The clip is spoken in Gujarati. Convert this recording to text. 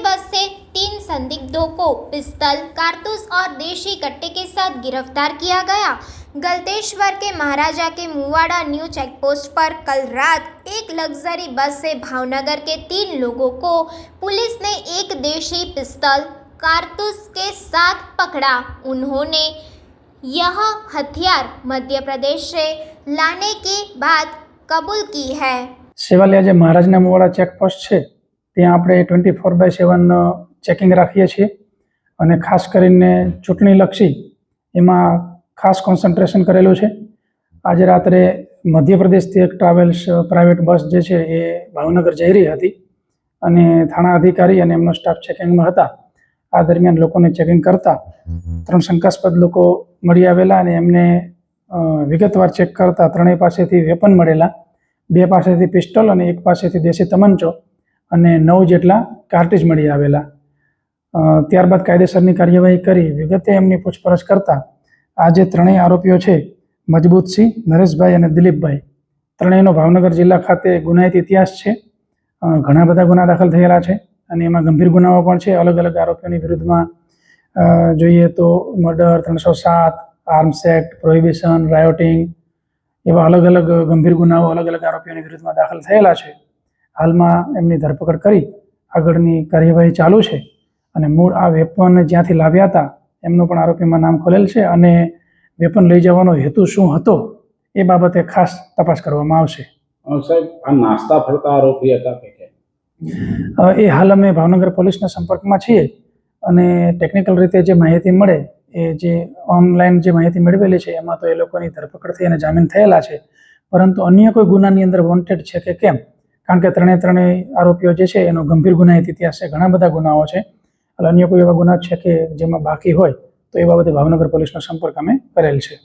बस से 3 संदिग्धों को पिस्तल, कारतूस और देशी कट्टे के साथ गिरफ्तार किया गया। गलतेश्वर के महाराजा के मुवाड़ा न्यू चेकपोस्ट पर कल रात एक लग्जरी बस से भावनगर के 3 लोगों को पुलिस ने एक देशी पिस्तल, कारतूस के साथ पकड़ा। उन्होंने यह हथियार मध्य प्रदेश से लाने की बात कबूल की है। સેવાલિયા જે મહારાજના મુવાડા ચેકપોસ્ટ છે ત્યાં આપણે 24/7 ચેકિંગ રાખીએ છીએ અને ખાસ કરીને ચૂંટણીલક્ષી એમાં ખાસ કોન્સન્ટ્રેશન કરેલું છે। આજે રાત્રે મધ્યપ્રદેશથી એક ટ્રાવેલ્સ પ્રાઇવેટ બસ જે છે એ ભાવનગર જઈ રહી હતી અને થાણા અધિકારી અને એમનો સ્ટાફ ચેકિંગમાં હતા। આ દરમિયાન લોકોને ચેકિંગ કરતા 3 શંકાસ્પદ લોકો મળી આવેલા અને એમને વિગતવાર ચેક કરતા ત્રણેય પાસેથી વેપન મળેલા, 2 પાસેથી પિસ્ટલ અને 1 પાસેથી દેશી તમંચો અને 9 જેટલા કાર્ટ્રીજ મળી આવેલા। ત્યારબાદ કાયદેસરની કાર્યવાહી કરી વિગતે એમની પૂછપરછ કરતા આ જે ત્રણેય આરોપીઓ છે મજબૂતસિંહ, નરેશભાઈ અને દિલીપભાઈ, ત્રણેયનો ભાવનગર જિલ્લા ખાતે ગુનાહિત ઇતિહાસ છે। ઘણા બધા ગુના દાખલ થયેલા છે અને એમાં ગંભીર ગુનાઓ પણ છે। અલગ અલગ આરોપીઓની વિરુદ્ધમાં જોઈએ તો murder, 307, arms act, prohibition, rioting એવા અલગ અલગ ગંભીર ગુનાઓ અલગ અલગ આરોપીઓની વિરુદ્ધમાં દાખલ થયેલા છે। હાલમાં એમની ધરપકડ કરી આગળની કાર્યવાહી ચાલુ છે અને મૂળ આ વેપન જ્યાંથી લાવ્યા હતા એમનું પણ આરોપીમાં નામ ખોલેલ છે અને વેપન લઈ જવાનો હેતુ શું હતો એ બાબતે ખાસ તપાસ કરવામાં આવશે। સાહેબ, આ નાસ્તા ફરતા આરોપી હતા કે એ હાલ અમે ભાવનગર પોલીસના સંપર્કમાં છીએ અને ટેકનિકલ રીતે જે માહિતી મળે એ જે ઓનલાઈન જે માહિતી મેળવેલી છે એમાં તો એ લોકોની ધરપકડ થઈ અને જામીન થયેલા છે, પરંતુ અન્ય કોઈ ગુનાની અંદર વોન્ટેડ છે કે કેમ, કારણ કે ત્રણેય આરોપીઓ જે છે એનો ગંભીર ગુનાહિત ઇતિહાસ છે, ઘણા બધા ગુનાઓ છે, એટલે અન્ય કોઈ એવા ગુના છે કે જેમાં બાકી હોય તો એ બાબતે ભાવનગર પોલીસનો સંપર્ક અમે કરેલ છે।